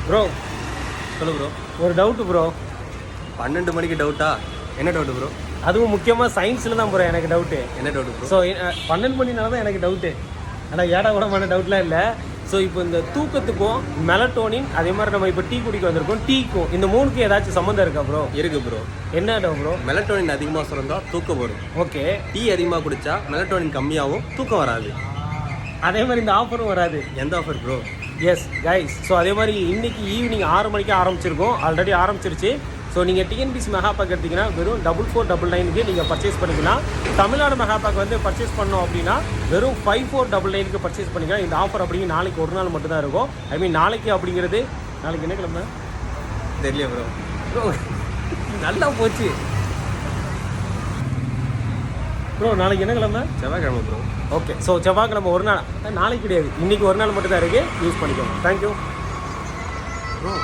Bro சொல்லு bro. ஒரு doubt bro. 12 மணிக்கு டவுட்டா? என்ன டவுட்டு ப்ரோ? அதுவும் முக்கியமாக சயின்ஸில் தான் ப்ரோ எனக்கு டவுட்டு. என்ன டவுட்டு ப்ரோ? ஸோ 12 மணினால தான் எனக்கு டவுட்டு. ஆனால் ஏடா கூடமான டவுட்லாம் இல்லை. ஸோ இப்போ இந்த தூக்கத்துக்கும் மெலட்டோனின் அதே மாதிரி நம்ம இப்போ டீ குடிக்க வந்திருக்கோம், டீக்கும் இந்த மூணுக்கும் ஏதாச்சும் சம்மந்தம் இருக்கா ப்ரோ? இருக்கு ப்ரோ. என்ன டவு ப்ரோ? மெலட்டோனின் அதிகமாக சுரந்தா தூக்கம் வரும். ஓகே. டீ அதிகமாக குடித்தா மெலட்டோனின் கம்மியாகவும் தூக்கம் வராது. அதே மாதிரி இந்த ஆஃபரும் வராது. எந்த offer bro? S guys. So அதே மாதிரி இன்னைக்கு ஈவினிங் 6 மணிக்கு ஆரம்பிச்சிருக்கோம், ஆல்ரெடி ஆரம்பிச்சிருச்சு. ஸோ நீங்கள் டிஎன்பிசி மெகா பேக் எடுத்திங்கன்னா வெறும் 4499க்கு நீங்கள் பர்ச்சேஸ் பண்ணிக்கலாம். தமிழ்நாடு மெகா பேக் வந்து பர்ச்சேஸ் பண்ணோம் அப்படின்னா வெறும் 5499க்கு பர்ச்சேஸ் பண்ணிக்கலாம். இந்த ஆஃபர் அப்படிங்க நாளைக்கு ஒரு நாள் மட்டும் தான் இருக்கும். ஐ மீன் நாளைக்கு அப்படிங்கிறது நாளைக்கு என்ன கிழமை தெரியல ப்ரோ. ப்ரோ நல்லா போச்சு ப்ரோ. நாளைக்கு என்ன கிழமை? செவ்வாய்க்கிழமை ப்ரோ. ஓகே. ஸோ செவ்வாய்க்கிழமை ஒரு நாள், நாளைக்கு கிடையாது, இன்றைக்கி ஒரு நாள் மட்டும் தான் இருக்குது. யூஸ் பண்ணிக்கோங்க. Thank you bro.